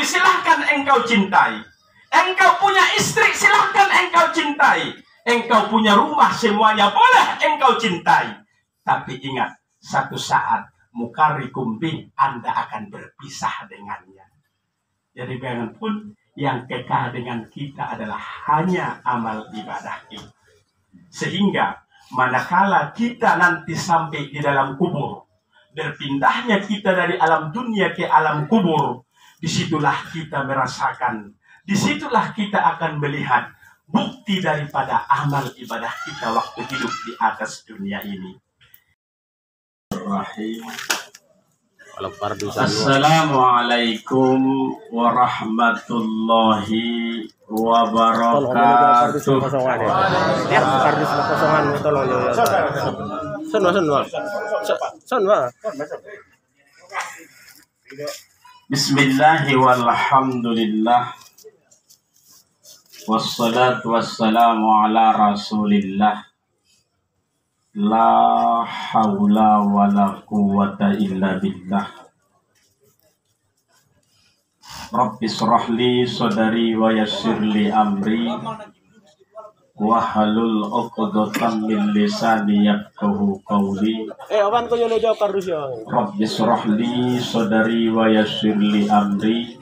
silahkan engkau cintai. Engkau punya istri, silahkan engkau cintai. Engkau punya rumah, semuanya boleh engkau cintai. Tapi ingat, satu saat mukarikum bih, Anda akan berpisah dengannya. Jadi bagaimanapun yang kekal dengan kita adalah hanya amal ibadah itu. Sehingga manakala kita nanti sampai di dalam kubur, berpindahnya kita dari alam dunia ke alam kubur, disitulah kita merasakan, disitulah kita akan melihat bukti daripada amal ibadah kita waktu hidup di atas dunia ini. Assalamualaikum warahmatullahi wabarakatuh. Bismillahirrahmanirrahim. Walhamdulillah. Wassalatu wassalamu ala rasulillah. La hawla wa la quwwata illa billah. Rabbi shrah li sadri wa yassir li amri wa halul 'uqdatam min lisani yafqahu qawli. Rabbi shrah li sadri wa yassir li amri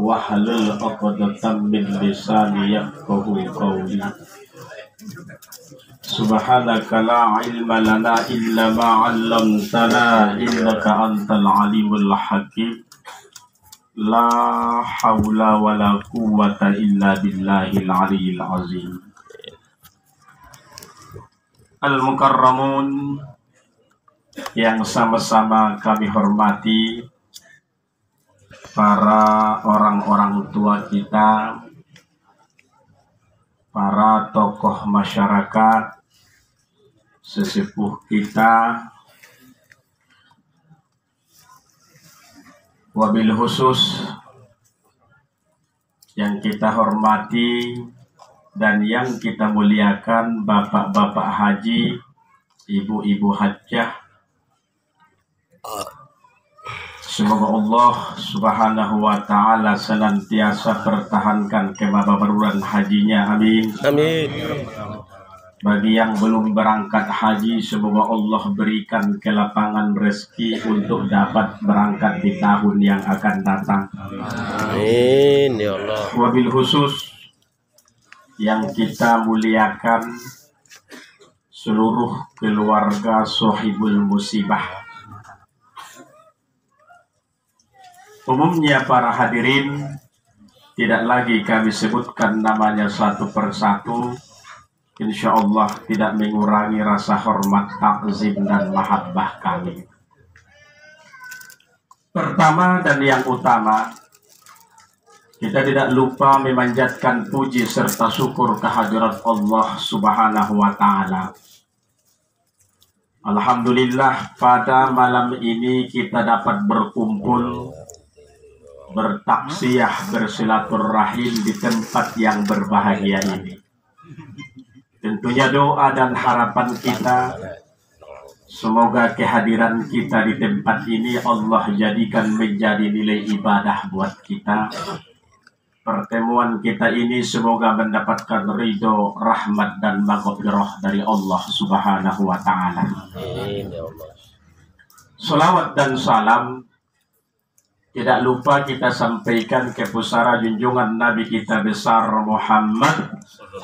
wa halul 'uqdatam min lisani yafqahu qawli. Subhanaka la ilma lana illa ma 'allamtana innaka antal alimul hakim. La haula wa la quwwata illa billahil aliyyil azim. Al-mukarramun yang sama-sama kami hormati, para orang-orang tua kita, para tokoh masyarakat, sesepuh kita, wabil khusus yang kita hormati dan yang kita muliakan, bapak-bapak haji, ibu-ibu hajjah. Semoga Allah subhanahu wa ta'ala senantiasa pertahankan kemakmuran hajinya, amin. Amin. Bagi yang belum berangkat haji, semoga Allah berikan kelapangan rezeki untuk dapat berangkat di tahun yang akan datang. Amin ya Allah. Wabil khusus yang kita muliakan seluruh keluarga Sohibul Musibah. Umumnya para hadirin tidak lagi kami sebutkan namanya satu persatu. Insya Allah tidak mengurangi rasa hormat, takzim dan mahabbah kami. Pertama dan yang utama, kita tidak lupa memanjatkan puji serta syukur kehadirat Allah subhanahu wa ta'ala. Alhamdulillah pada malam ini kita dapat berkumpul, bertaksiyah, bersilaturahim di tempat yang berbahagia ini. Tentunya doa dan harapan kita, semoga kehadiran kita di tempat ini Allah jadikan menjadi nilai ibadah buat kita. Pertemuan kita ini semoga mendapatkan ridho, rahmat dan maghfirah dari Allah subhanahu wa ta'ala. Salawat dan salam tidak lupa kita sampaikan ke pusara junjungan Nabi kita besar Muhammad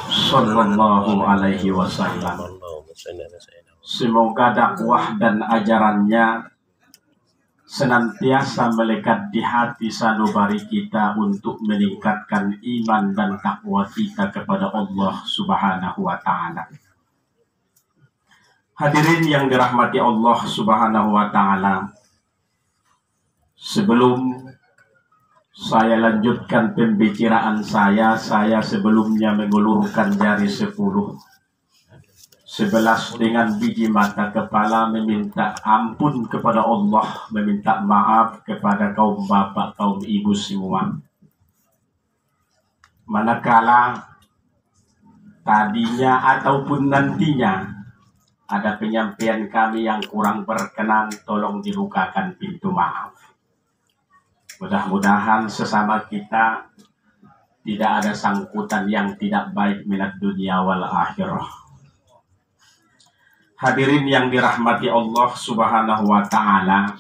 sallallahu alaihi wasallam. Semoga dakwah dan ajarannya senantiasa melekat di hati sanubari kita untuk meningkatkan iman dan takwa kita kepada Allah subhanahu wa ta'ala. Hadirin yang dirahmati Allah subhanahu wa ta'ala, sebelum saya lanjutkan pembicaraan saya sebelumnya mengulurkan jari 10, 11 dengan biji mata kepala meminta ampun kepada Allah, meminta maaf kepada kaum bapak, kaum ibu semua. Manakala tadinya ataupun nantinya ada penyampaian kami yang kurang berkenan, tolong dibukakan pintu maaf. Mudah-mudahan sesama kita tidak ada sangkutan yang tidak baik minat dunia wal akhirah. Hadirin yang dirahmati Allah Subhanahu wa ta'ala,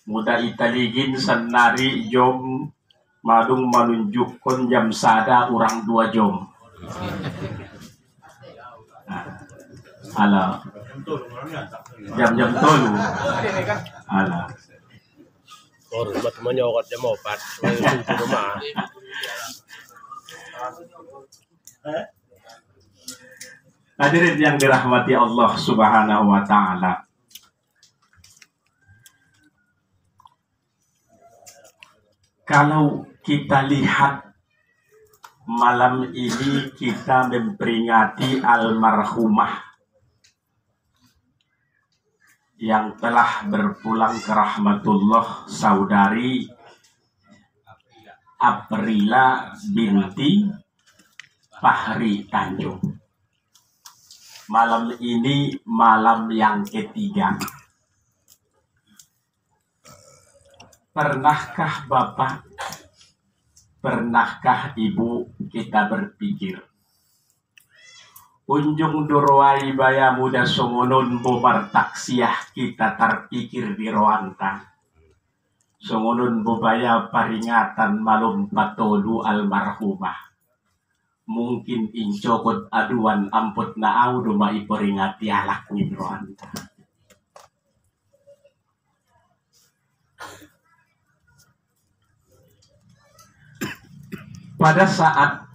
muda italigin senari jom madung menunjukkan jam sada orang 2 jam. Ala jam-jam tolu. Ala. Rumah temannya orang jam 4 rumah. Hadirin yang dirahmati Allah Subhanahu wa ta'ala, kalau kita lihat malam ini kita memperingati almarhumah yang telah berpulang ke rahmatullah, saudari Aprila binti Fahri Tanjung. Malam ini malam yang ketiga. Pernahkah Bapak, pernahkah Ibu kita berpikir, unjung durwai baya muda songonon bobar taksiah kita terpikir di roanta. Songonon bobaya peringatan malum patolu almarhumah. Mungkin incokot aduan amput na audo maiperingati alak ni roanta. Pada saat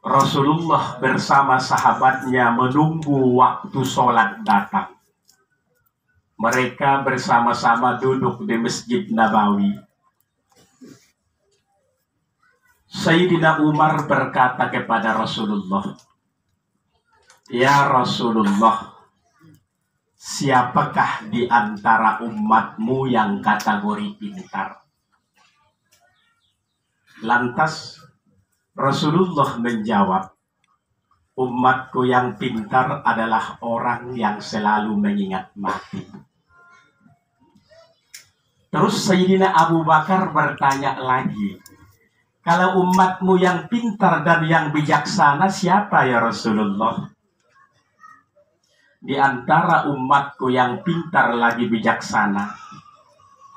Rasulullah bersama sahabatnya menunggu waktu sholat datang, mereka bersama-sama duduk di Masjid Nabawi. Sayyidina Umar berkata kepada Rasulullah, "Ya Rasulullah, siapakah di antara umatmu yang kategori pintar?" Lantas Rasulullah menjawab, "Umatku yang pintar adalah orang yang selalu mengingat mati." Terus Sayyidina Abu Bakar bertanya lagi, "Kalau umatmu yang pintar dan yang bijaksana siapa ya Rasulullah?" Di antara umatku yang pintar lagi bijaksana,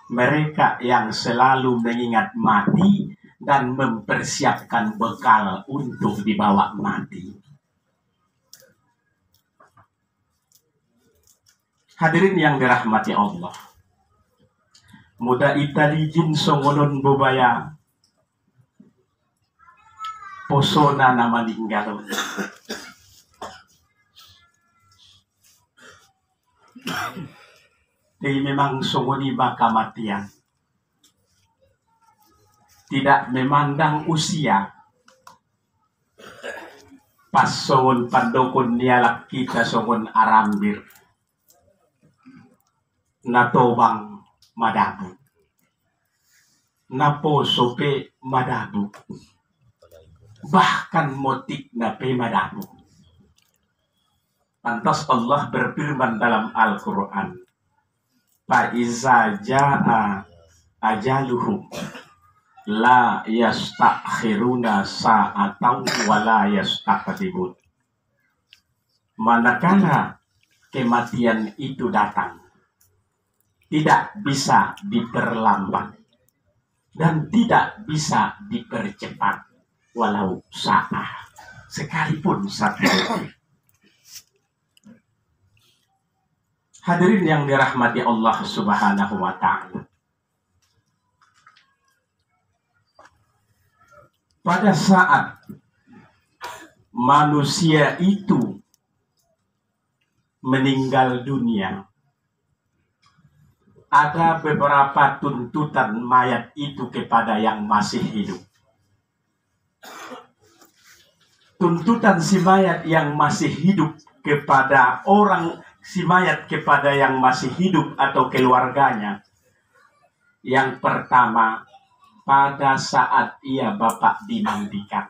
mereka yang selalu mengingat mati dan mempersiapkan bekal untuk dibawa mati. Hadirin yang dirahmati Allah, muda italijin songonon bobaya posona nama ninggalon. Jadi memang songoni kamatian. Tidak memandang usia. Pas songon pandokon nialak kita songon arambir. Natobang madabu. Napo sope madabu. Bahkan motik na pe madabu. Pantas Allah berfirman dalam Al-Quran, "Fa'iza ja'a ajaluhum la yastakhiruna sa'atan wa la yastaqdibun." Manakala kematian itu datang, tidak bisa diperlambat dan tidak bisa dipercepat walau saat, sekalipun satu detik. Hadirin yang dirahmati Allah Subhanahu wa ta'ala, pada saat manusia itu meninggal dunia, ada beberapa tuntutan mayat itu kepada yang masih hidup. Tuntutan si mayat yang masih hidup kepada si mayat kepada yang masih hidup atau keluarganya. Yang pertama, pada saat ia bapak dimandikan.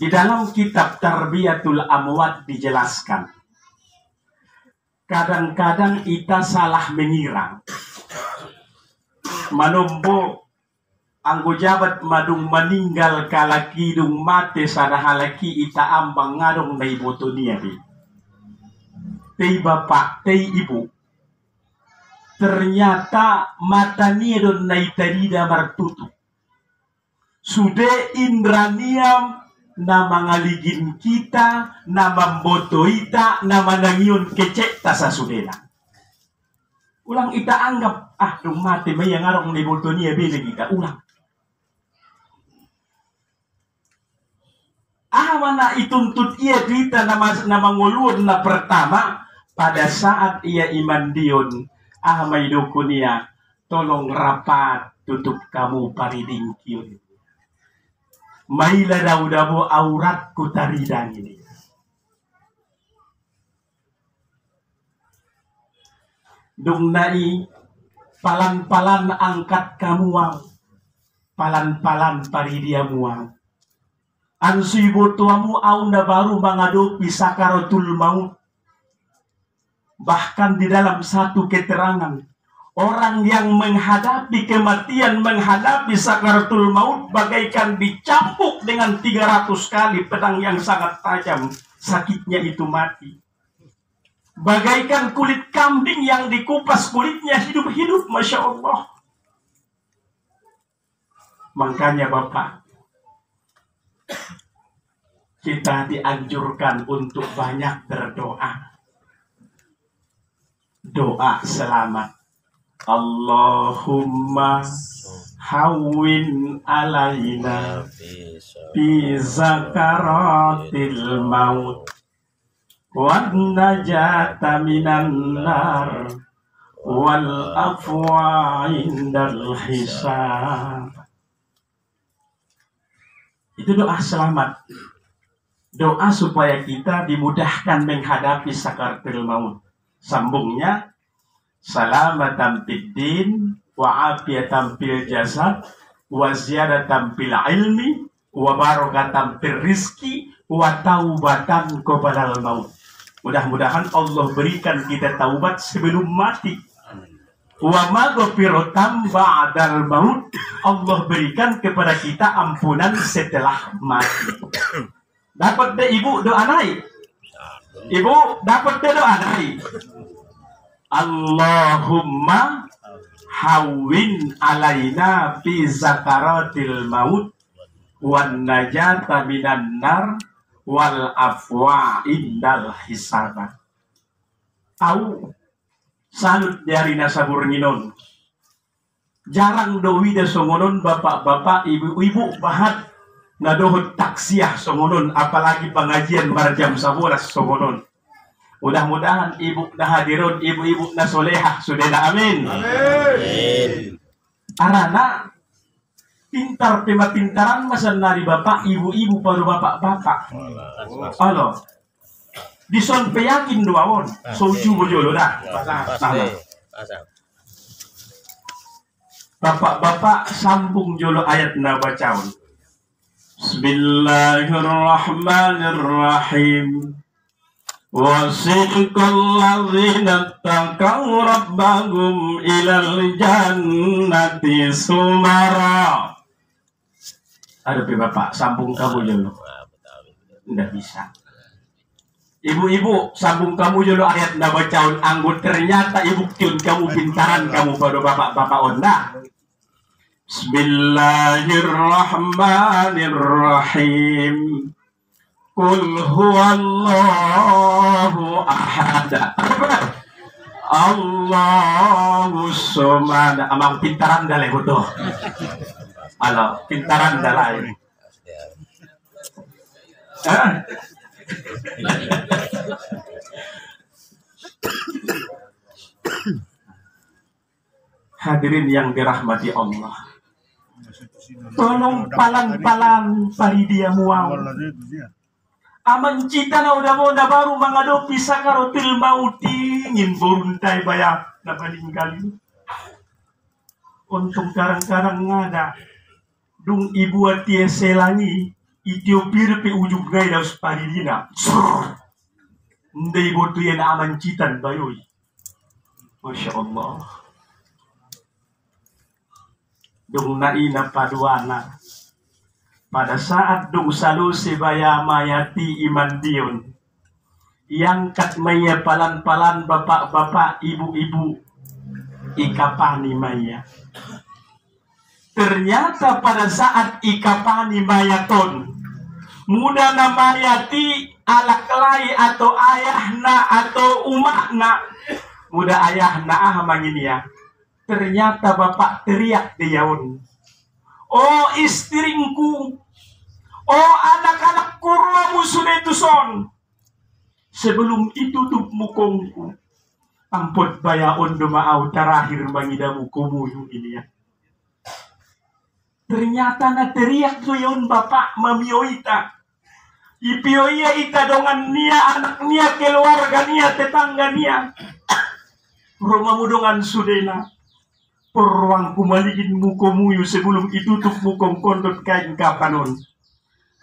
Di dalam kitab Tarbiyatul Amwat dijelaskan, kadang-kadang kita salah mengira. Manombo anggo jabat madung meninggal kalaki dung mate sadahalaki ita ambang ngadong na iboto niya di. Tei bapak, tei ibu. Ternyata mata niya don na itarida martutu. Sude indraniam na mangaligin kita, na mamboto ita, na manangion kecek ta sa sudena. Ulang ita anggap, dung mati may yang arong ni boto niya bilang kita, ulang. Mana ituntut ia kita na mangulun na pertama, pada saat ia iman dion, may dukun niya, tolong rapat, tutup kamu paridingkion. May ladaw-dabo auratku taridang ini. Dung nai palan-palan angkat kamuang, palan-palan paridiamuang. Ansi botuamu au na baru menghadapi sakaratul maut. Bahkan di dalam satu keterangan, orang yang menghadapi kematian, menghadapi sakaratul maut bagaikan dicampuk dengan 300 kali pedang yang sangat tajam. Sakitnya itu mati. Bagaikan kulit kambing yang dikupas kulitnya hidup-hidup. Masya Allah. Makanya Bapak, kita dianjurkan untuk banyak berdoa. Doa selamat. Allahumma hawwin alaina fi zakaratil maut wan najata minan nar wal afwa indal hisab. Itu doa selamat. Doa supaya kita dimudahkan menghadapi sakaratul maut. Sambungnya, salamatan fid din wa afiyatan fil jasad wa ziyadatan fil ilmi wa barakatan fil rizki wa taubatan qabla al maut. Mudah-mudahan Allah berikan kita taubat sebelum mati. Wa maghfiratan ba'dal maut. Allah berikan kepada kita ampunan setelah mati. Dapat deh ibu doa naik. Ibu dapat deh doa naik. Allahumma hawwin alaina fi zakaratil maut wan najata minan nar wal afwa indal hisab. Tahu salut dari nasabur nginon. Jarang dowi de songonon bapak-bapak, ibu-ibu bahat nadohot taksiah songonon, apalagi pengajian barjam 11 songonon. Mudah-mudahan ibu na hadiron, ibu-ibu na solehah, sudah na amin. Amin. Arana pintar pintaran masan nari bapak, ibu-ibu baru bapak-bapak. Halo. Dison peyakin doawon, soju bojolo dah. Bapak-bapak sambung jolo ayat na bacaun. Bismillahirrahmanirrahim. Wasiqal ladzina taqaw rabbahum ilal jannati sumara. Aduh Bapak, sambung kamu dulu. Nggak bisa. Ibu-ibu, sambung kamu dulu ayat ndak bacaun anggut, ternyata ibu kiun kamu pintaran kamu pada bapak-bapak onda. Bismillahirrahmanirrahim. Qul huwallahu ahad. Allahu samad. Amang pintaran dalay buto. Halo, pintaran dalay. Hadirin yang dirahmati Allah. Tolong palan-palan paridia muang. Aman cita na udah baru menghadapi sakaratul mauti ingin buruntai bayar na meninggal. Untung karang-karang ngada dung ibu atie selangi Ethiopia pe ujung gai daus paridina. Ndai botu yan aman citan bayoy. Masya Allah. Dong naina paduana. Pada saat dong saluse baya mayati iman dion. Yang kat maya palan-palan bapak-bapak, ibu-ibu. Ikapani maya. Ternyata pada saat ikapani maya ton. Muda na mayati alaklai atau ayahna atau umakna. Muda ayahna manginiya. Ternyata bapak teriak diaun. Oh istriku. Oh anak-anakku ruamu sudah itu son. Sebelum itu tuh mukongku. Ampun bayaon domaau terakhir mangidamu kumuyu ini ya. Ternyata na teriak tuh yaun bapak mamioita. Ipioia ita dongan nia anak nia keluarga nia tetangga nia. Romamu dongan sudena. Peruang kumaligin mukomuyu sebelum itu tuh mukong kondot kain kapanon.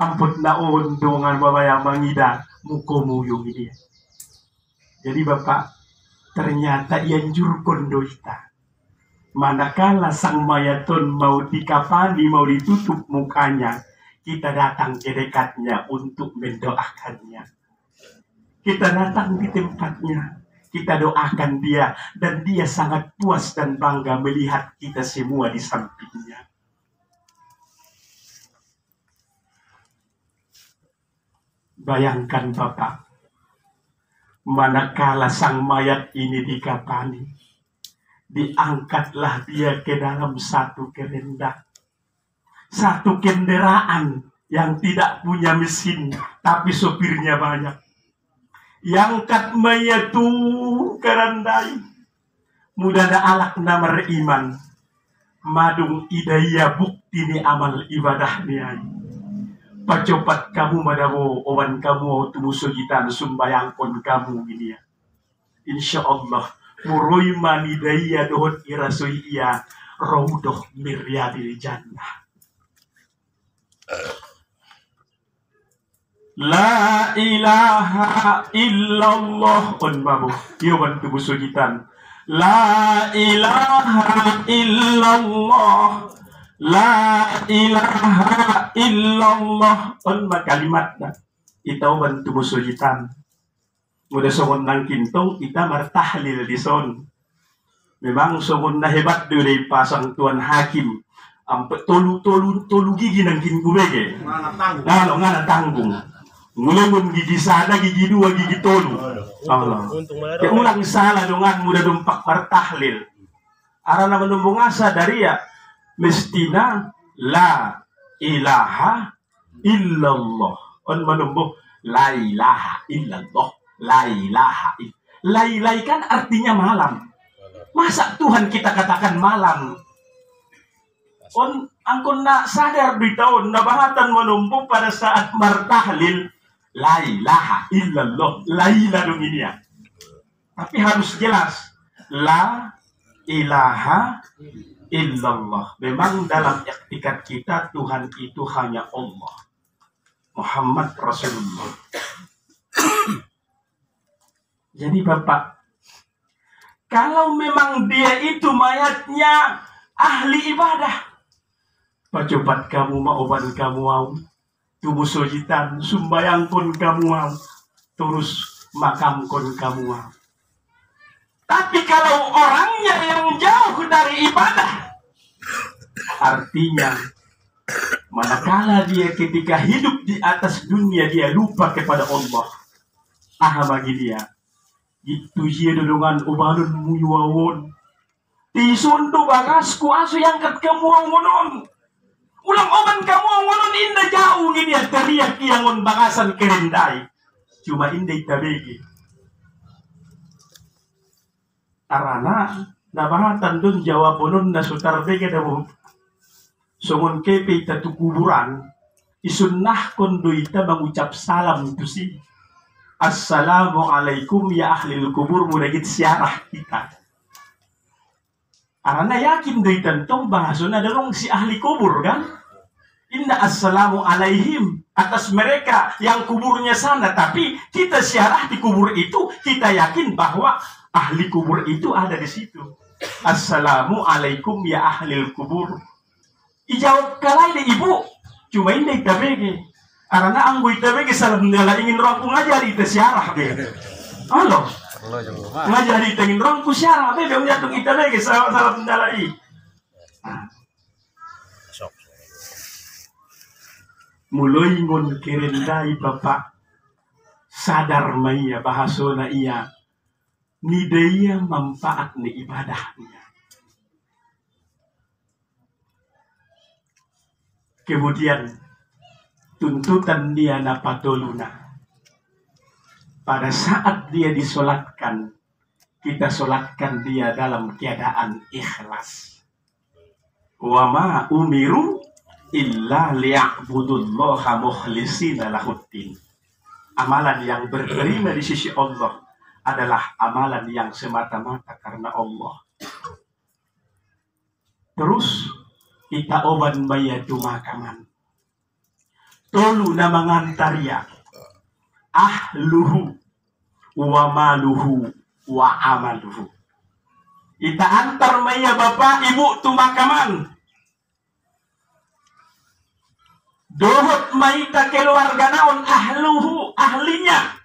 Ampun naon dongan babaya mangida mukomuyu ini. Jadi bapak, ternyata ian jur kondoita. Manakala sang mayaton mau dikafani, mau ditutup mukanya, kita datang ke dekatnya untuk mendoakannya. Kita datang di tempatnya, kita doakan dia, dan dia sangat puas dan bangga melihat kita semua di sampingnya. Bayangkan bapak, manakala sang mayat ini dikafani, diangkatlah dia ke dalam satu kerenda, satu kendaraan yang tidak punya mesin, tapi sopirnya banyak. Yang kat mayat tu kerandai, mudah da alak namar iman, madung idaya bukti ni amal ibadah ni ay. Pacopat kamu madamo owan kamu tumusugitan sumbayangkon kamu gini ya. Insya Allah muroy manidaya dohon irasoy iya raudoh miryadil jannah. La ilaha illallah on babu yawan tumusugitan. La ilaha illallah. La ilaha illallah on kalimat na itaw bantu musujitan muda songon nang kintong ita martahlil di son. Memang songon na hebat dari pasang tuan hakim ampe tolu gigi nang kinbubege ngana tanggung ngulungun gigi sana gigi dua gigi tolu Allah ya ulang salah dongan muda dumpak martahlil arana menumbung asa dari ya mestina la ilaha illallah on menumbuh la ilaha illallah la ilaha illallah. Kan artinya malam. Masa Tuhan kita katakan malam? On angkon na sadar bitaon na bahatan menumbuh pada saat martahlil la ilaha illallah laila dong ini ya. Tapi harus jelas la ilaha illallah. Memang dalam iktikat kita Tuhan itu hanya Allah, Muhammad Rasulullah. Jadi bapak, kalau memang dia itu mayatnya ahli ibadah, pacopat kamu maoban kamu mau, tubuh sojitan sumbayang kon kamu mau, terus makam kon kamu mau. Tapi kalau orangnya yang jauh dari ibadah, artinya manakala dia ketika hidup di atas dunia dia lupa kepada Allah. Bagi dia itu dia dodongan ubalun muyuawon tisundo bagasku asu yang kat kamu ngonon ulang oman kamu ngonon indah jauh gini ya teriak yang bagasan kerendai cuma indah tabegi arana nabahatan dun jawabonon na sutar bega daw songon kepe tatu kuburan isunnah kondo ita mengucap salam tu si assalamualaikum ya ahlil kubur mudagit siarah kita arana yakin do itantong bahasona darong si ahli kubur kan Inna assalamu alaihim, atas mereka yang kuburnya sana. Tapi kita siarah di kubur itu, kita yakin bahwa ahli kubur itu ada di situ. Assalamu alaikum ya ahlil kubur. Ijawab kalai deh ibu, cuma ini itabege. Karena anggu itabege salam nela ingin rangku ngajari itu siarah be. Halo, ngajari itu ingin rangku siarah be, be ujatung itabege salam nela i. Mulai ngon kerendai bapak sadar maya bahasona iya ni daya manfaat ni ibadahnya. Kemudian tuntutan dia napatoluna. Pada saat dia disolatkan, kita solatkan dia dalam keadaan ikhlas. Wa ma umiru illa liya'budullaha mukhlishina lahuddin. Amalan yang berterima di sisi Allah adalah amalan yang semata-mata karena Allah. Terus kita oban bayatu makaman. Tolu na mangantarya ahluhu wa maluhu wa amaluhu. Kita antar maya bapak ibu tu makaman. Dohot maita keluarga naon ahluhu, ahlinya.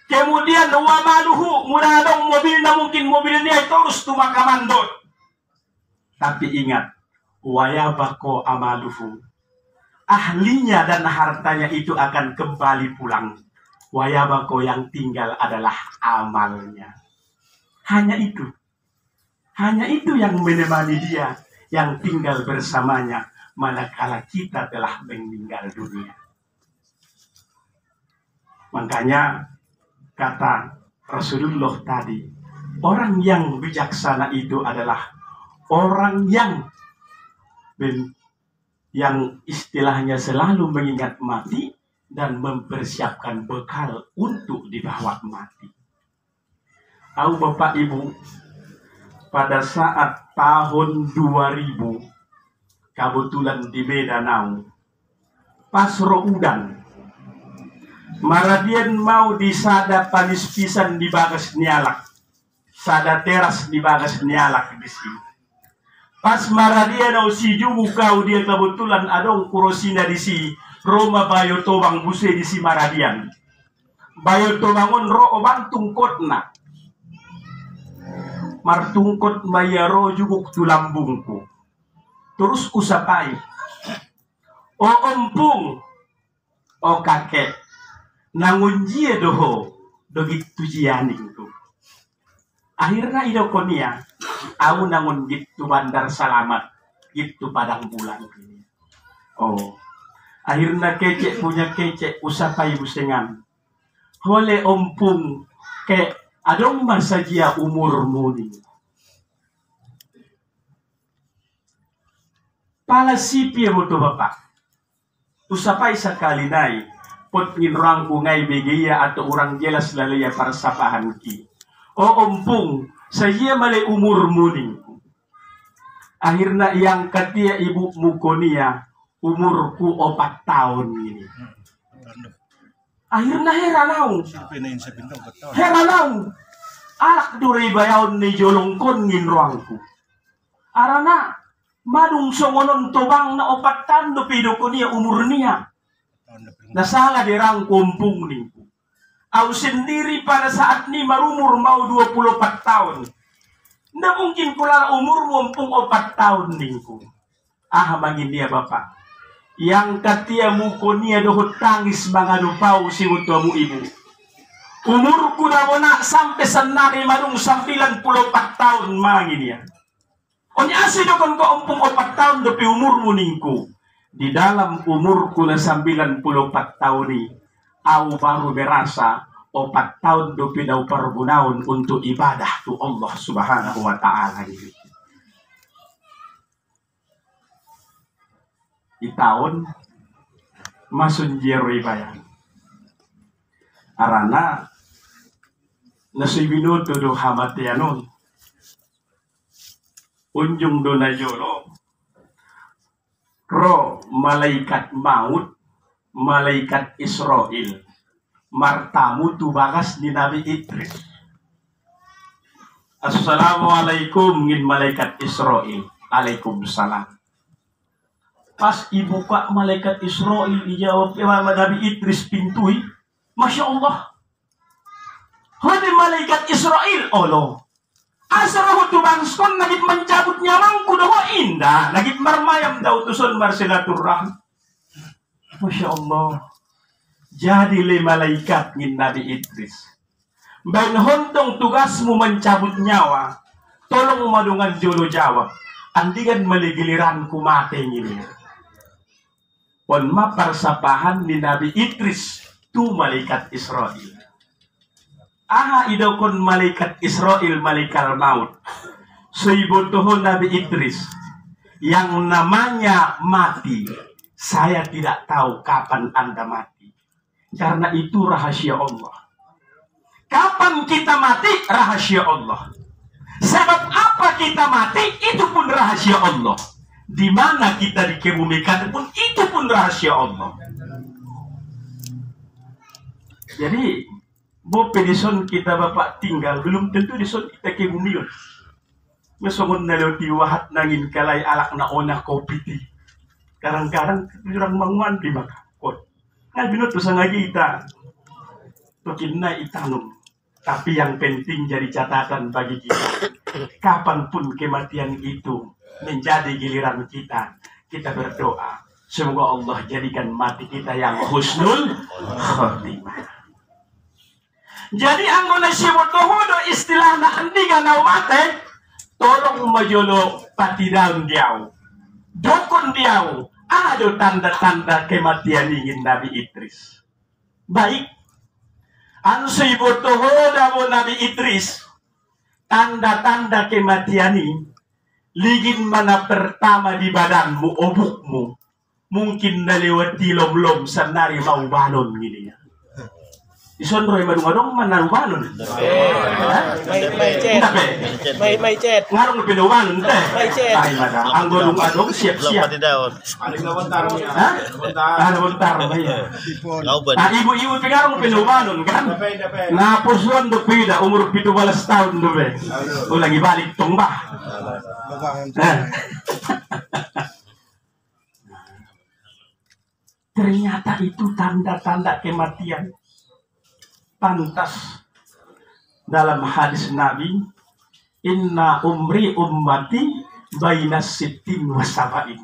Kemudian wa maluhu, murah dong mobilnya mungkin mobilnya terus tu makaman dot. Tapi ingat, wayabako amaluhu. Ahlinya dan hartanya itu akan kembali pulang. Wayabako yang tinggal adalah amalnya. Hanya itu. Hanya itu yang menemani dia, yang tinggal bersamanya. Manakala kita telah meninggal dunia. Makanya kata Rasulullah tadi, orang yang bijaksana itu adalah orang yang istilahnya selalu mengingat mati dan mempersiapkan bekal untuk dibawa mati. Tahu Bapak Ibu, pada saat tahun 2000 kebetulan di Medanau, pas udan, maradian mau disada panis pisan di bagas nialak, sada teras di bagas nialak di sini. Pas maradian au si jumu kau dia kebetulan adong kurosina di si Roma bayo tobang buse di si maradian. Bayo tobangon ro obang tungkotna. Martungkot mayaro juguk tulambungku. Terus usapai, o ompung, o kakek, nangunjie doho, dogit tujianing tu. Akhirnya idokonia, aku nangun gitu bandar selamat, gitu padang bulan. Oh, akhirnya kecek punya kecek usapai busengan. Hole ompung, ke adong masajia umur muni. Pala sipi mo to bapak. Usapai sekali nai. Pot nginrang kungai begia atau orang jelas lalaya para sapahan ki. O ompung, saya male umur muning. Akhirnya yang katia ibu mukonia, umurku 4 tahun ini. Akhirnya heranau. Heranau. Alak duray bayaw ni jolongkon nginrangku. Arana. Madung songonon tobang na 4 tahun do pido ko niya umur niya. Nasala dirang kumpung ni. Au sendiri pada saat ni marumur mau 24 tahun. Na mungkin pula umur mumpung 4 tahun ningku. Ah bangin dia bapak. Yang katia muko niya dohot tangis mga dupau si mutuamu ibu. Umurku na muna sampai senari madung 94 tahun mangin niya. Onya asido kon ko umpung 4 tahun dopi umur muningku. Di dalam umurku na 94 tahun ni, aku baru berasa 4 tahun dopi daw pergunaon untuk ibadah tu Allah Subhanahu wa Ta'ala ini. Di tahun masun jero ibayan. Arana nasibinuto do hamatianon. Unjung do na yolo Roh malaikat maut, malaikat Israel, martamu tu bagas di Nabi Idris. Assalamualaikum ngin malaikat Israel. Waalaikumsalam. Pas ibuka malaikat Israel dijawab Nabi Idris pintui. Masya Allah. Hadi malaikat Israel. Allah. Asarahu tu bangskon nagit mencabut nyawangku doa indah. Nagit marmayam daw tuson marsilaturrahim. Masya Allah. Jadi le malaikat ngin Nabi Idris. Ben hontong tugasmu mencabut nyawa, tolong madungan jolo jawab. Andigan maligiliranku mati ngini. Pon maparsapahan ni Nabi Idris tu malaikat Israel. Aha idokon malaikat Israel malaikat maut. Seibotohon Nabi Idris yang namanya mati. Saya tidak tahu kapan Anda mati. Karena itu rahasia Allah. Kapan kita mati, rahasia Allah. Sebab apa kita mati, itu pun rahasia Allah. Di mana kita dikebumikan pun, itu pun rahasia Allah. Jadi, bope di son kita bapak tinggal, belum tentu di son kita kebumikan. Mesongon naloti wahat nangin kalay alak na ona kopi ti. Kadang-kadang orang manguan di makakot. Nah, binut tuh sengaja kita. Tukin na itanong. Tapi yang penting jadi catatan bagi kita. Kapanpun kematian itu menjadi giliran kita, kita berdoa. Semoga Allah jadikan mati kita yang husnul khotimah. Jadi anggona siwotohodo istilah na andiga na umate, tolong majolo patidaun diau. Dokon diau, ada tanda-tanda kematian ingin Nabi Idris. Baik. Anso ibotohoda mo Nabi Idris, tanda-tanda kematian ini, ligin mana pertama di badanmu, obukmu, mungkin nalewati lom-lom sanari mau balon gini ya. Isonroy madung-adung mana balon? May cet. Ngarong pinubalon teh. May cet. Ay madang. Ang godung-adung siap-siap. Ada bentar may. Ibu-ibu pingarong pinubalon kan? Napusuan do pida umur 17 tahun do be. Ulang ibalik tong ba. Ternyata itu tanda-tanda kematian. Pantas dalam hadis Nabi, inna umri ummati baina sittin wa sab'in.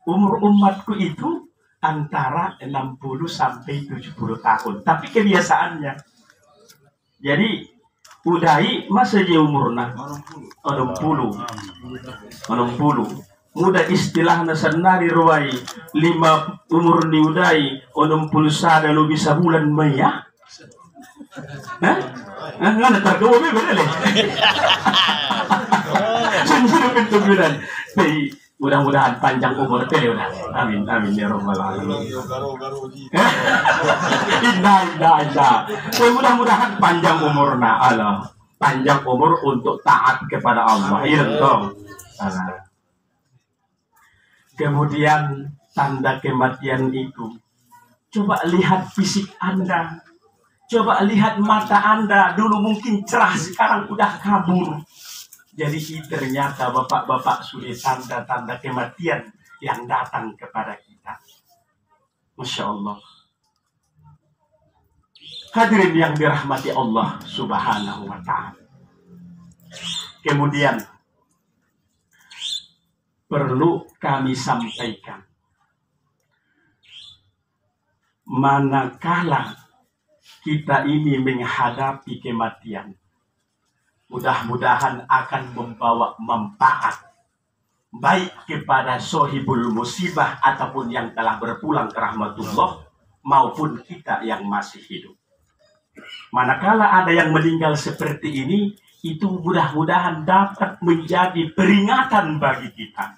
Umur umatku itu antara 60 sampai 70 tahun. Tapi kebiasaannya. Jadi udai masa je umurna 60. Muda istilahna senari ruai 5 umur ni udai 60 sada lo bisa bulan Mei. Nggak tergawa bener le. Sudah pintu bulan. Mudah-mudahan panjang umur teh udah. Amin amin ya rabbal alamin. Indah. Mudah-mudahan panjang umurna Allah. Panjang umur untuk taat kepada Allah. Iya dong. Kemudian tanda kematian itu. Coba lihat fisik Anda. Coba lihat mata Anda, dulu mungkin cerah, sekarang udah kabur. Jadi ternyata bapak-bapak sudah tanda-tanda kematian yang datang kepada kita. Masya Allah. Hadirin yang dirahmati Allah Subhanahu wa ta'ala. Kemudian, perlu kami sampaikan. Manakala kita ini menghadapi kematian, mudah-mudahan akan membawa manfaat baik kepada sohibul musibah ataupun yang telah berpulang ke rahmatullah maupun kita yang masih hidup. Manakala ada yang meninggal seperti ini, itu mudah-mudahan dapat menjadi peringatan bagi kita.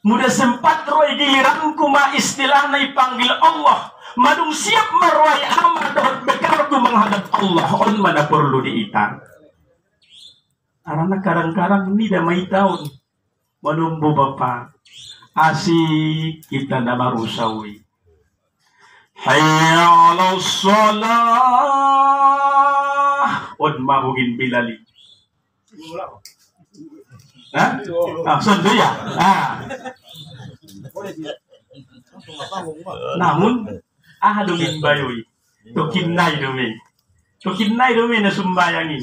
Mudah sempat roy giliranku ma istilahnya panggil Allah. Madung siap meruai amat dapat bekarku menghadap Allah. On mana perlu diitar. Karena kadang-kadang ini damai tahun. Menumbuh Bapak. asik kita nama rusawi. Hayya 'alas shalah. On mabugin bilali. Hah? Sundo ya? Namun dungin bayoy. Tukinay dumi na sumbayangi.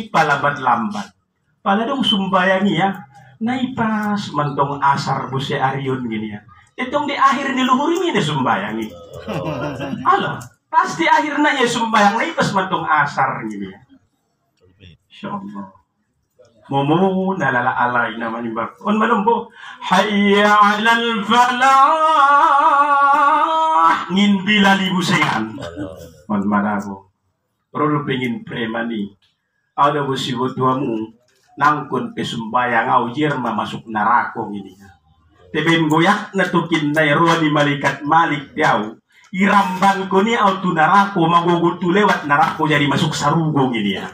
Palabat lambat. Pala dong sumbayangi ya. Naipas mantong asar buse arion gini ya. Itong di akhir niluhuri ni sumbayangi. Alah, pas di akhir na ya sumbayang naipas mantong asar gini ya. Insyaallah. Momo nalala-alay naman yung bako. On malumbo. Hayya 'alal falah. Ngin bilali busengan. On malabo. Pero pengin premani. Ada busibo tuamu. Nangkun pesumbayang au jirma masuk neraka ini. Teben goyak na tukin na ruwa ni malaikat malik diaw. Iramban ko ni au tu neraka magugutu lewat neraka jadi masuk sarugo gini ya.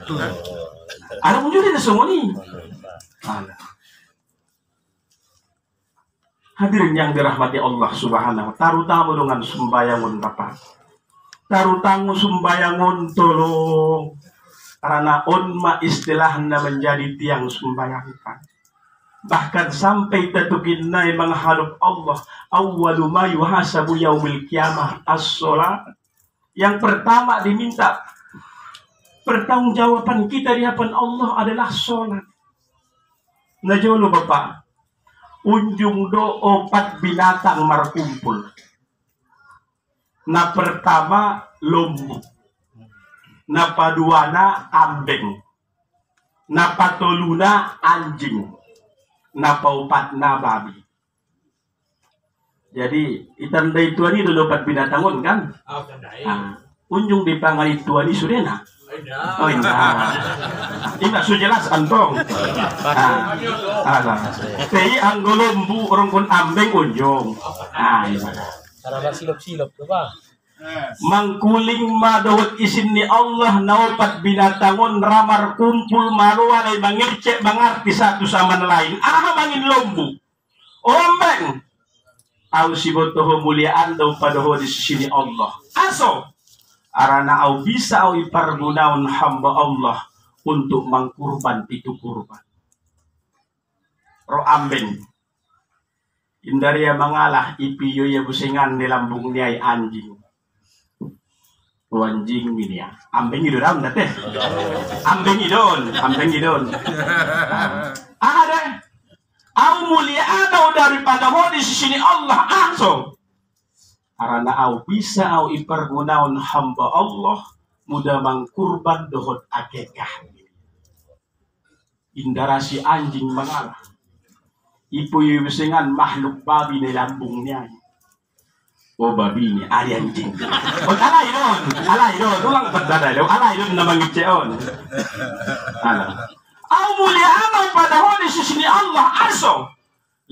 Ada pun juga semua ni. Hadirin yang dirahmati Allah Subhanahu, tarutamu dengan sumbayangun Bapak. Tarutamu sumbayangun tolong. Karena onma istilahnya menjadi tiang sumbayangkan. Bahkan sampai tetukin naik menghadap Allah. Awwalu ma yuhasabu yaumil qiyamah as-sholat. Yang pertama diminta pertanggungjawaban kita di hadapan Allah adalah sholat. Najolo Bapak, unjung do 4 binatang markumpul. Na pertama lombu, na paduana ambeng, na patoluna anjing, na paupatna babi. Jadi itandai tuan ini dulu 4 binatangon kan? Unjung di pangali tuan ini surena. Oh indah. Indah sujelas antong. Tei anggolombu orang pun ambeng unjung. Karena silop-silop tuh Pak. Mangkuling madawat isin ni Allah naupat binatangon ramar kumpul marualay mangircek mangarti satu sama lain. Mangin lombu. Ambeng. Au sibotoho muliaan daw padaho di sisi ni Allah. Aso. Arana au bisa au ipargunaun hamba Allah untuk mengkurban itu kurban. Ro ambeng. Indaria mangalah ipiyo ya busengan di lambung niay anjing. Anjing ini ya. Ambeng itu ram date. Ambeng idon. Ada. Au mulia atau daripada ho di sisi Allah langsung. Karena au bisa au ipergunaun hamba Allah muda mangkurban dohot akekah. Indarasi anjing mengalah. Ipu yusengan makhluk babi di lambungnya. Oh babi ini ali anjing. Oh alay don, ulang berdada lo, alay don na mangitseon. Au mulia atau pada ho di sisi Allah aso.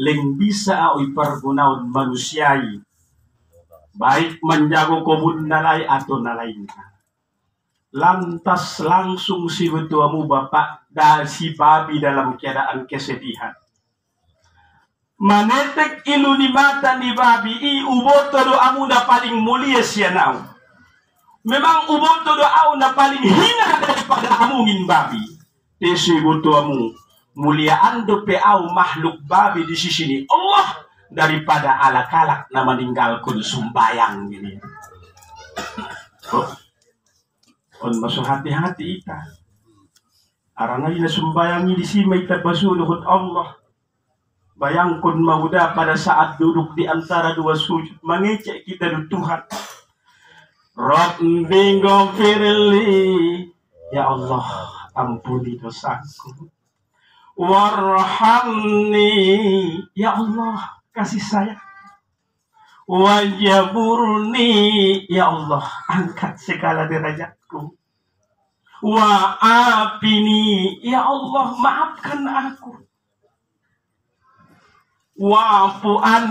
Leng bisa au ipergunaun manusiai. Baik menjago kebun nalai atau nalainnya. Lantas langsung si betuamu Bapak dan si babi dalam keadaan kesedihan. Manetek ilu ni mata ni babi uboto doamu na paling mulia sianau. Memang uboto doamu na paling hina daripada amungin babi. Tesi betuamu muliaan do peau makhluk babi di sisi ni Allah. Daripada alak-alak na meninggalkan sumbayang gini. On masuk hati-hati ita. Arana ina sumbayang ini si may tabasuluhut Allah. Bayangkan mauda pada saat duduk di antara dua sujud mengecek kita di Tuhan. Rabbi ghafirli, ya Allah ampuni dosaku. Warhamni, ya Allah kasih sayang. Wajaburni, ya Allah angkat segala derajatku. Wa'afini, ya Allah maafkan aku.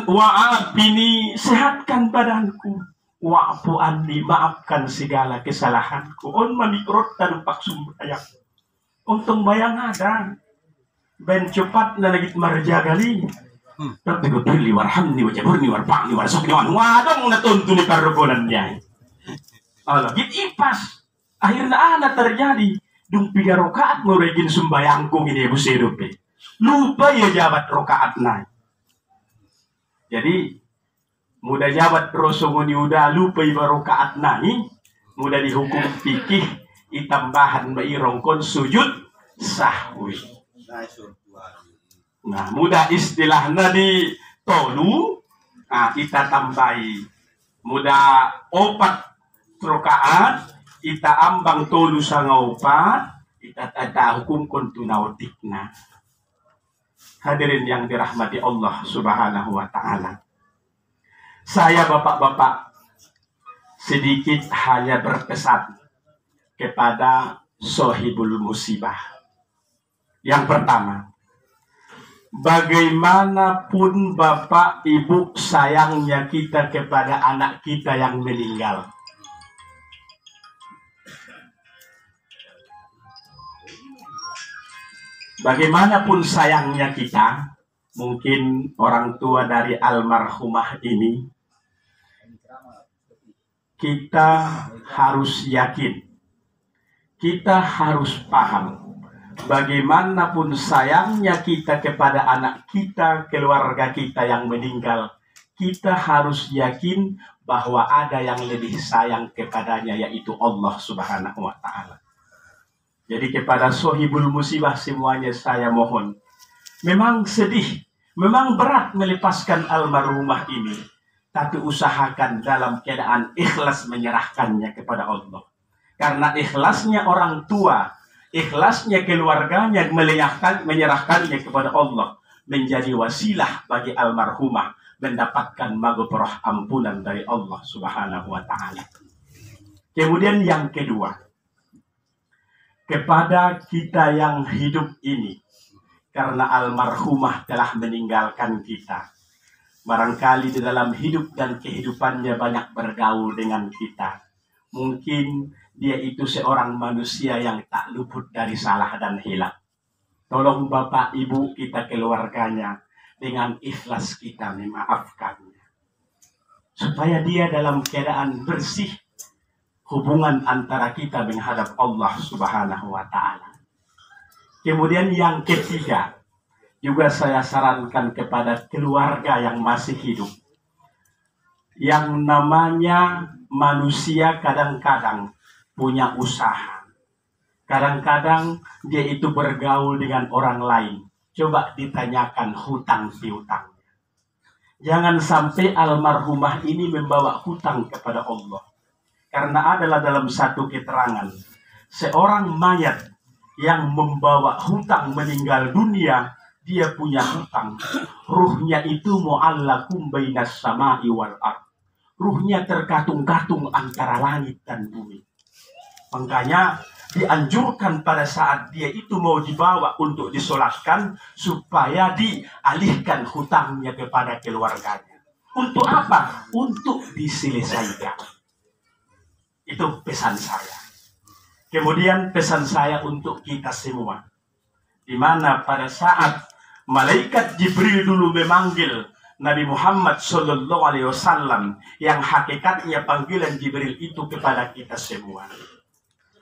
Wa'afini, sehatkan badanku. Wa'fu anni, maafkan segala kesalahanku. On manikrot tanpa sumbayang. Untung bayang ada. Ben cepat na lagi marjagali. Rabbi ghfirli warhamni wajburni warfa'ni warzuqni wadong natuntun ni karukunan niya. Allah git ipas. Akhirnya ana terjadi dung 3 rakaat nguregin sumbayangku ini ibu sirupe. Lupa ya jabat rakaat naik. Jadi mudah jabat rosongoni udah lupa iba rakaat naik, mudah dihukum fikih itambahan bairongkon sujud sahwi. Nah, mudah istilahnya di tolu, nah kita tambahi mudah 4 rakaat, kita ambang tolu sanga 4, kita tata hukum kontunautikna. Hadirin yang dirahmati Allah Subhanahu wa Ta'ala. Saya bapak-bapak sedikit hanya berpesan kepada sohibul musibah. Yang pertama, bagaimanapun bapak ibu sayangnya kita kepada anak kita yang meninggal, bagaimanapun sayangnya kita, mungkin orang tua dari almarhumah ini, kita harus yakin, kita harus paham, bagaimanapun sayangnya kita kepada anak kita, keluarga kita yang meninggal, kita harus yakin bahwa ada yang lebih sayang kepadanya, yaitu Allah Subhanahu wa Ta'ala. Jadi kepada sohibul musibah semuanya saya mohon, memang sedih, memang berat melepaskan almarhumah ini, tapi usahakan dalam keadaan ikhlas menyerahkannya kepada Allah. Karena ikhlasnya orang tua, ikhlasnya keluarganya menyerahkannya kepada Allah, menjadi wasilah bagi almarhumah mendapatkan maghfirah ampunan dari Allah Subhanahu wa Ta'ala. Kemudian yang kedua, kepada kita yang hidup ini, karena almarhumah telah meninggalkan kita, barangkali di dalam hidup dan kehidupannya banyak bergaul dengan kita. Mungkin dia itu seorang manusia yang tak luput dari salah dan hilaf. Tolong bapak ibu kita keluarganya dengan ikhlas kita memaafkannya, supaya dia dalam keadaan bersih hubungan antara kita menghadap Allah Subhanahu wa Ta'ala. Kemudian yang ketiga, juga saya sarankan kepada keluarga yang masih hidup. Yang namanya manusia kadang-kadang punya usaha. Kadang-kadang dia itu bergaul dengan orang lain. Coba ditanyakan hutang piutangnya. Jangan sampai almarhumah ini membawa hutang kepada Allah. Karena adalah dalam satu keterangan, seorang mayat yang membawa hutang meninggal dunia, dia punya hutang. Ruhnya itu mu'allakum bainas sama'i wal ard. Ruhnya terkatung-katung antara langit dan bumi. Makanya dianjurkan pada saat dia itu mau dibawa untuk disolatkan, supaya dialihkan hutangnya kepada keluarganya. Untuk apa? Untuk diselesaikan. Itu pesan saya. Kemudian pesan saya untuk kita semua, di mana pada saat malaikat Jibril dulu memanggil Nabi Muhammad Sallallahu Alaihi Wasallam, yang hakikatnya panggilan Jibril itu kepada kita semua.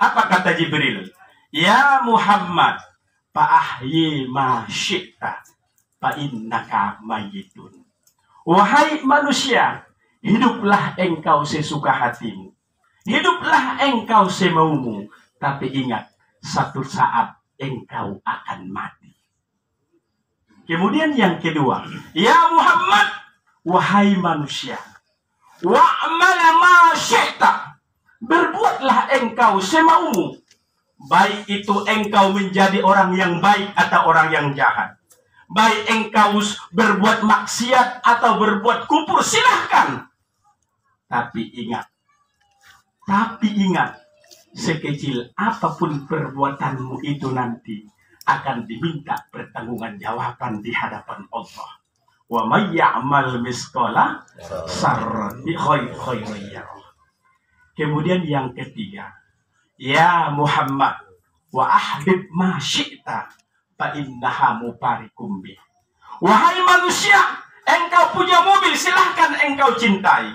Apa kata Jibril? Ya Muhammad, fa'ahyi ma syi'ta fa innaka mayyitun. Wahai manusia, hiduplah engkau sesuka hatimu, hiduplah engkau semaumu, tapi ingat, satu saat engkau akan mati. Kemudian yang kedua, ya Muhammad, wahai manusia, wa'mal ma syi'ta, berbuatlah engkau semaumu, baik itu engkau menjadi orang yang baik atau orang yang jahat, baik engkau berbuat maksiat atau berbuat kufur, silahkan. Tapi ingat, sekecil apapun perbuatanmu itu nanti akan diminta pertanggungjawaban di hadapan Allah. Wa may ya'mal misqala sarratin khairan yarah. Kemudian yang ketiga, ya Muhammad, wa ahbib ma syi'ta fa innaha mufarikum bih. Wahai manusia, engkau punya mobil, silahkan engkau cintai.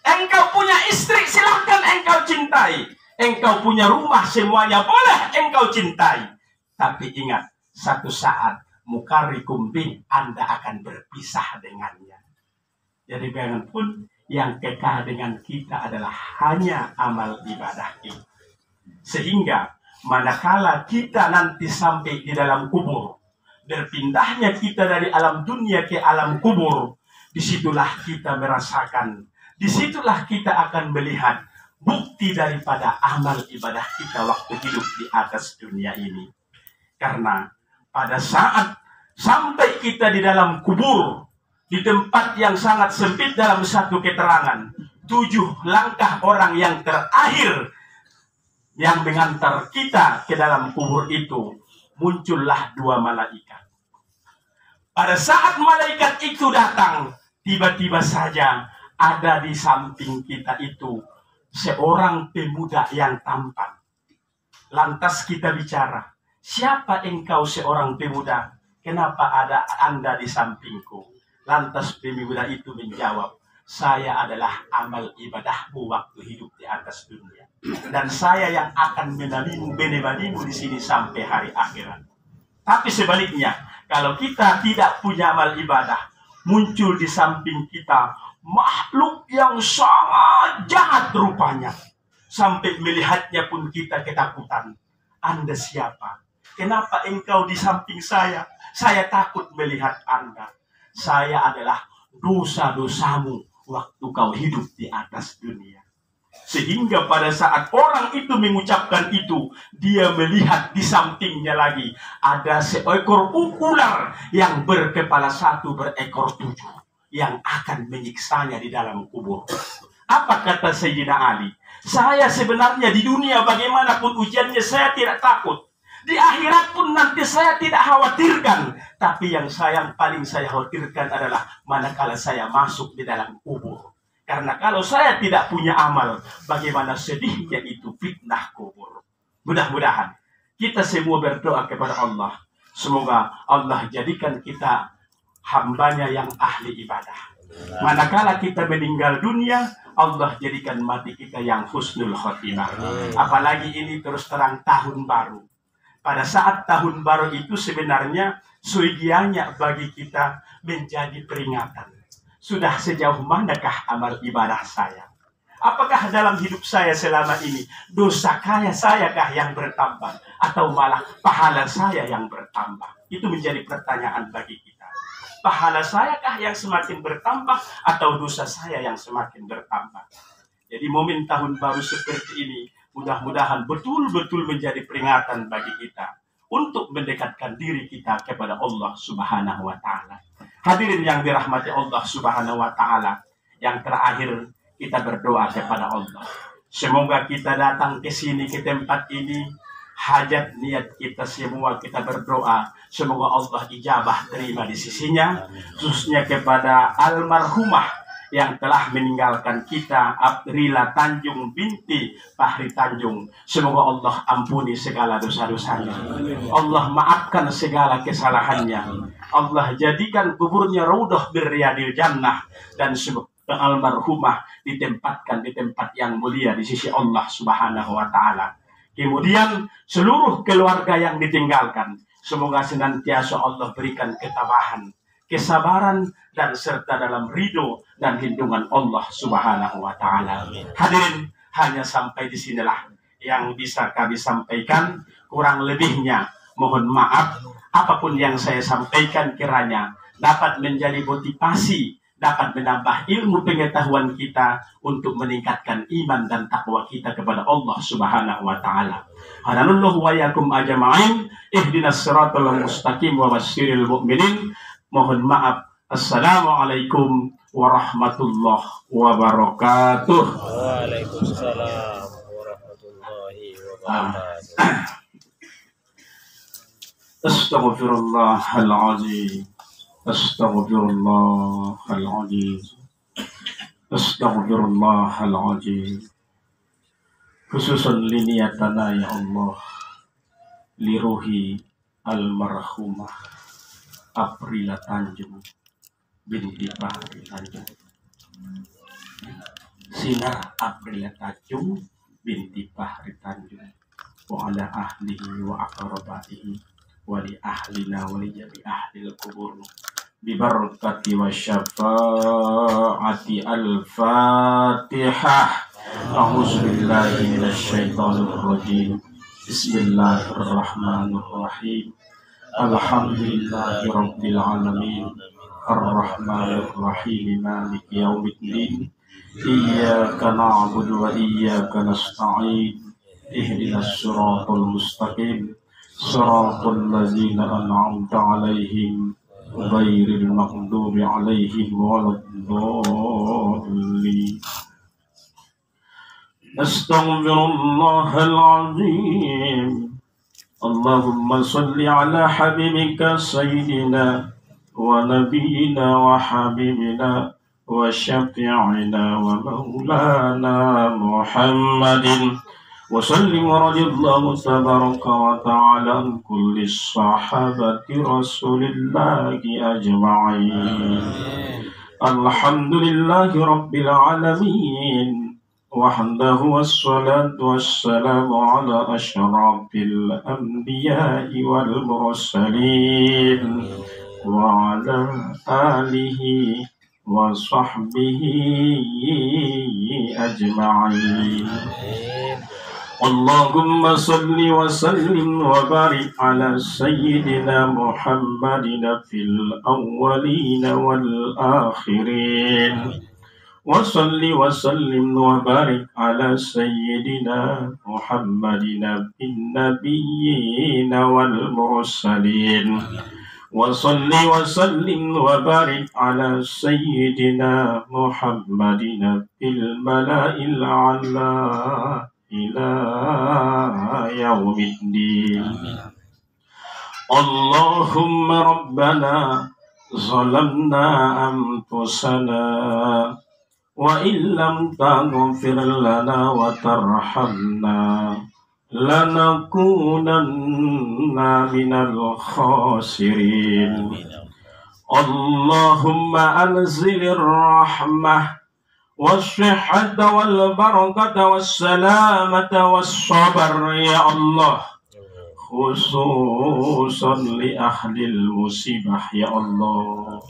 Engkau punya istri, silahkan engkau cintai. Engkau punya rumah, semuanya boleh engkau cintai. Tapi ingat, satu saat mukarikum bih, Anda akan berpisah dengannya. Jadi bagaimanapun yang kekal dengan kita adalah hanya amal ibadah itu. Sehingga manakala kita nanti sampai di dalam kubur, berpindahnya kita dari alam dunia ke alam kubur, disitulah kita merasakan, disitulah kita akan melihat bukti daripada amal ibadah kita waktu hidup di atas dunia ini. Karena pada saat sampai kita di dalam kubur, di tempat yang sangat sempit dalam satu keterangan, 7 langkah orang yang terakhir yang mengantar kita ke dalam kubur itu, muncullah 2 malaikat. Pada saat malaikat itu datang, tiba-tiba saja ada di samping kita itu seorang pemuda yang tampan. Lantas kita bicara, siapa engkau seorang pemuda? Kenapa ada Anda di sampingku? Lantas pemuda itu menjawab, saya adalah amal ibadahmu waktu hidup di atas dunia. Dan saya yang akan menemanimu di sini sampai hari akhirat. Tapi sebaliknya, kalau kita tidak punya amal ibadah, muncul di samping kita makhluk yang sangat jahat rupanya. Sampai melihatnya pun kita ketakutan. Anda siapa? Kenapa engkau di samping saya? Saya takut melihat Anda. Saya adalah dosa-dosamu waktu kau hidup di atas dunia. Sehingga pada saat orang itu mengucapkan itu, dia melihat di sampingnya lagi ada seekor ular yang berkepala 1, berekor 7 yang akan menyiksanya di dalam kubur. Apa kata Sayyidina Ali? Saya sebenarnya di dunia bagaimanapun ujiannya saya tidak takut. Di akhirat pun nanti saya tidak khawatirkan. Tapi yang paling saya khawatirkan adalah manakala saya masuk di dalam kubur. Karena kalau saya tidak punya amal, bagaimana sedihnya itu fitnah kubur. Mudah-mudahan kita semua berdoa kepada Allah. Semoga Allah jadikan kita hambanya yang ahli ibadah. Manakala kita meninggal dunia, Allah jadikan mati kita yang husnul khotimah. Apalagi ini terus terang tahun baru. Pada saat tahun baru itu sebenarnya suigianya bagi kita menjadi peringatan. Sudah sejauh manakah amal ibadah saya? Apakah dalam hidup saya selama ini dosa sayakah yang bertambah? Atau malah pahala saya yang bertambah? Itu menjadi pertanyaan bagi kita. Pahala sayakah yang semakin bertambah atau dosa saya yang semakin bertambah? Jadi momen tahun baru seperti ini mudah-mudahan betul-betul menjadi peringatan bagi kita untuk mendekatkan diri kita kepada Allah Subhanahu wa Ta'ala. Hadirin yang dirahmati Allah Subhanahu wa Ta'ala, yang terakhir kita berdoa kepada Allah. Semoga kita datang ke sini, ke tempat ini, hajat niat kita semua kita berdoa. Semoga Allah ijabah terima di sisinya, khususnya kepada almarhumah yang telah meninggalkan kita, Aprila Tanjung binti Fahri Tanjung. Semoga Allah ampuni segala dosa-dosanya. Allah maafkan segala kesalahannya. Allah jadikan kuburnya raudhah birriyadil jannah. Dan semoga almarhumah ditempatkan di tempat yang mulia di sisi Allah Subhanahu wa Ta'ala. Kemudian seluruh keluarga yang ditinggalkan, semoga senantiasa Allah berikan ketabahan, kesabaran, dan serta dalam ridho dan lindungan Allah Subhanahu wa Ta'ala. Hadirin, hanya sampai di sinilah yang bisa kami sampaikan. Kurang lebihnya mohon maaf. Apapun yang saya sampaikan kiranya dapat menjadi motivasi, dapat menambah ilmu pengetahuan kita untuk meningkatkan iman dan takwa kita kepada Allah Subhanahu wa Ta'ala. Hadanallahu wa yakum ajma'in, ihdinas siratal mustaqim wa basyiril mu'minin. Mohon maaf. Assalamualaikum warahmatullahi wabarakatuh. Waalaikumsalam warahmatullahi wabarakatuh. Astaghfirullahaladzim. Astaghfirullahaladzim. Astaghfirullahaladzim. Khususan liniatana ya Allah, liruhi almarhumah Aprila Tanjung binti Fahri Tanjung. Sina Aprila Tanjung binti Fahri Tanjung. Wa ala ahlihi wa aqrabaihi wa li ahlina wa li jami ahlil kubur bi barakati wa syafaati al-Fatihah. A'udzu billahi minasy syaithanir rajim. Bismillahirrahmanirrahim. Alhamdulillahi rabbil alamin. Ar-Rahmanir Rahim. Maliki yaumiddin. Iyyaka na'budu wa iyyaka nasta'in. Ihdinas siratal mustaqim. Siratal ladzina an'amta 'alaihim ghairil maghdubi 'alaihim waladdallin. Astaghfirullahal azim. Allahumma salli ala habibika sayyidina wa nabiyyina wa habibina wa syafi'ina wa maulana Muhammadin wa sallim wa radiyallahu tabaraka wa ta'ala an kulli sahabati rasulillahi ajma'in. Alhamdulillahi rabbil alamin. Wahdahu wassalatu wassalamu ala asyrafil anbiya'i wal mursalin wa ala alihi wa sahbihi ajma'in. Allahumma salli wa sallim wa barik ala sayyidina Muhammadin fil awwalin wal akhirin. Wa salli wa sallim wa barik ala sayyidina Muhammadin bin nabiyyin wal mursalin. Wa salli wa sallim wa barik ala sayyidina Muhammadin bil mala'il a'la ila yaumiddin. Allahumma rabbana zalamna anfusana wa illam taghfir lana wa tarhamna lanakunanna minal khasirin. Allahumma anzilir rahmah wassihhata wal barakata wassalamata wassabar ya Allah, khususan li ahlil musibah ya Allah.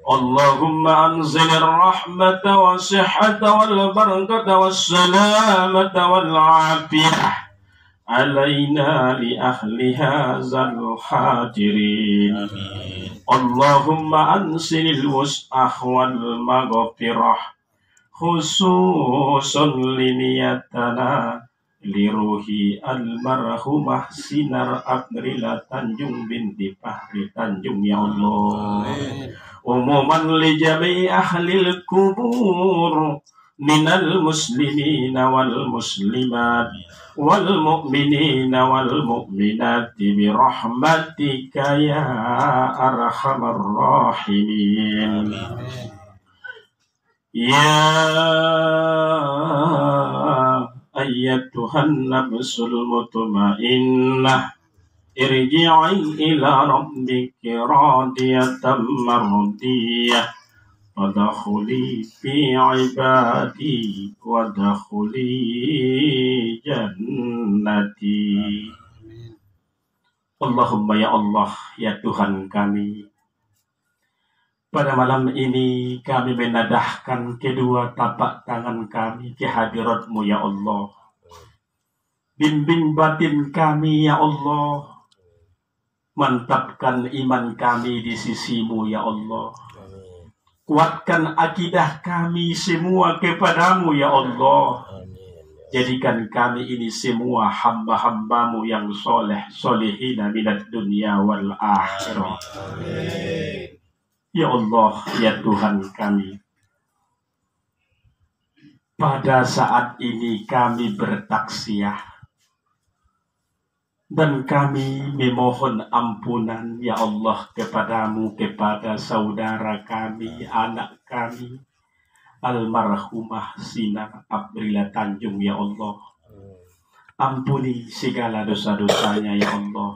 Allahumma anzilir rahmata wassihhata wal barakata wassalamata wal afiyah alaina li ahli hadzal hadirin. Allahumma anzilil wus'ah wal maghfirah khususan li niyatana li ruhi almarhumah Sinar Aprila Tanjung binti Fahri Tanjung ya Allah. Umuman li jami' ahlil kubur minal muslimina wal muslimat wal mu'minina wal mu'minat bi rahmatika ya arhamar rahimin. Ya ayyatuhan nafsul mutmainnah irji'i ila rabbiki radiyatan mardiyah wadkhuli fi ibadi wadkhuli jannati. Allahumma ya Allah, ya Tuhan kami, pada malam ini kami menadahkan kedua tapak tangan kami ke hadirat-Mu ya Allah. Bimbing batin kami ya Allah. Mantapkan iman kami di sisi-Mu ya Allah. Kuatkan akidah kami semua kepadamu ya Allah. Jadikan kami ini semua hamba-hamba-Mu yang soleh, solehina minad dunia wal akhirah. Ya Allah, ya Tuhan kami, pada saat ini kami bertaksiah dan kami memohon ampunan ya Allah kepadamu, kepada saudara kami, anak kami, almarhumah Sinar Aprila Tanjung ya Allah. Ampuni segala dosa-dosanya ya Allah.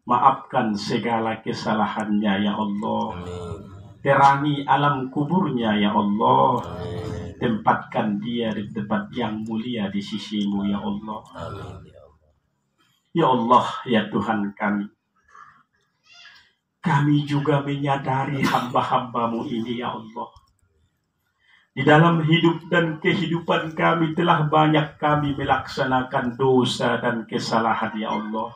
Maafkan segala kesalahannya ya Allah. Amin. Terangi alam kuburnya ya Allah. Amin. Tempatkan dia di tempat yang mulia di sisimu ya Allah. Amin ya Allah. Ya Allah, ya Tuhan kami. Kami juga menyadari hamba-hambamu ini ya Allah. Di dalam hidup dan kehidupan kami telah banyak kami melaksanakan dosa dan kesalahan ya Allah.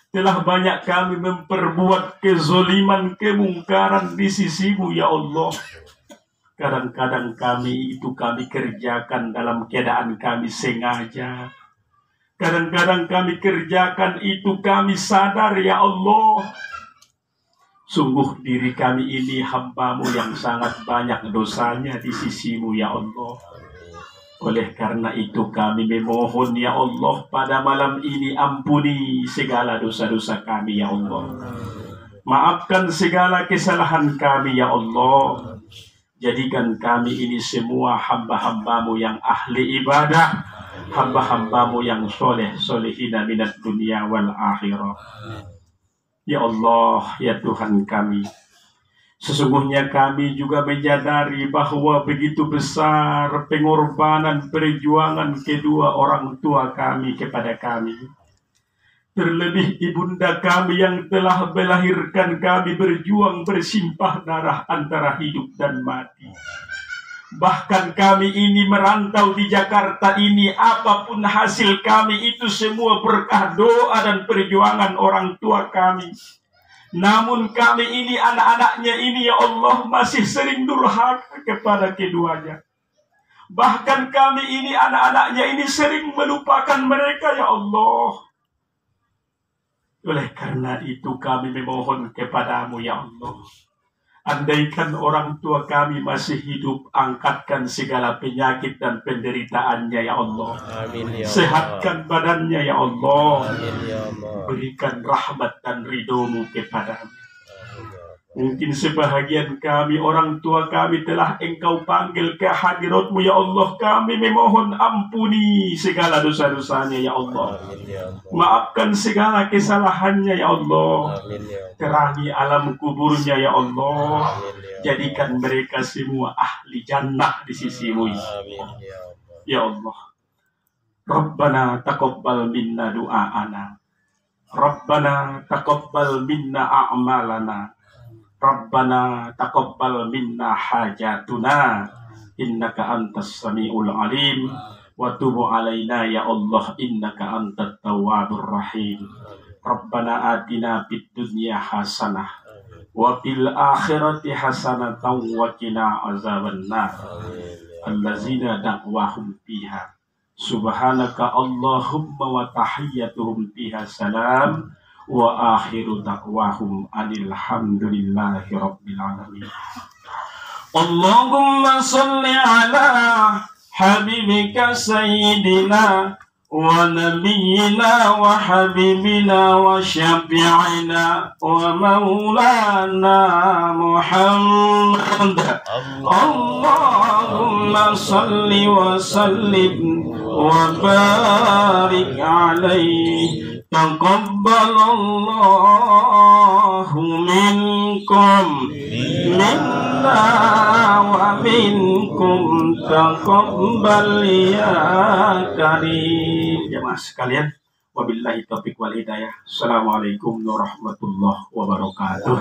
Telah banyak kami memperbuat kezoliman, kemungkaran di sisimu ya Allah. Kadang-kadang kami kerjakan dalam keadaan kami sengaja. Kadang-kadang kami kerjakan itu kami sadar ya Allah. Sungguh diri kami ini hamba-Mu yang sangat banyak dosanya di sisimu ya Allah. Oleh karena itu kami memohon ya Allah pada malam ini ampuni segala dosa-dosa kami ya Allah. Maafkan segala kesalahan kami ya Allah. Jadikan kami ini semua hamba-hamba-Mu yang ahli ibadah. Hamba-hamba-Mu yang soleh, solehina minat dunia wal akhirah. Ya Allah, ya Tuhan kami. Sesungguhnya kami juga menyadari bahwa begitu besar pengorbanan perjuangan kedua orang tua kami kepada kami. Terlebih ibunda kami yang telah melahirkan kami berjuang bersimpah darah antara hidup dan mati. Bahkan kami ini merantau di Jakarta ini, apapun hasil kami itu semua berkah doa dan perjuangan orang tua kami. Namun kami ini anak-anaknya ini ya Allah masih sering durhaka kepada keduanya. Bahkan kami ini anak-anaknya ini sering melupakan mereka ya Allah. Oleh karena itu kami memohon kepadamu ya Allah. Andaikan orang tua kami masih hidup, angkatkan segala penyakit dan penderitaannya ya Allah. Amin ya Allah. Sehatkan badannya ya Allah. Amin ya Allah. Berikan rahmat dan ridho-Mu kepadanya. Amin ya Allah. Mungkin sebahagian kami, orang tua kami telah Engkau panggil ke hadirat-Mu ya Allah. Kami memohon ampuni segala dosa-dosanya ya Allah. Amin ya Allah. Maafkan segala kesalahannya ya Allah. Amin ya Allah. Terangi alam kuburnya ya Allah. Amin ya Allah. Jadikan mereka semua ahli jannah di sisi-Mu Amin ya Allah. ya Allah. Rabbana taqabbal minna du'aana. Rabbana taqabbal minna a'malana. Rabbana taqabbal minna hajatuna. Innaka antas sami'ul alim. Wa tubu alaina ya Allah. Innaka antat tawwabur rahim. Rabbana atina fid dunya hasanah. Wa fil akhirati hasanatan wa qina azabannar. Allazina da'wahum fiha subhanaka Allahumma wa tahiyyatuhum fiha salam wa akhiru da'wahum alhamdulillahi rabbil alamin. Allahumma salli ala habibika sayyidina wa nabiyyina wa habibina wa syafi'ina wa maulana Muhammad. Allahumma salli wa sallim wa barik alaihi. Taqabbalallahu minkum minna wa minkum taqabbal ya karim. Jemaah sekalian, wabillahi taufiq wal hidayah. Assalamualaikum warahmatullahi wabarakatuh.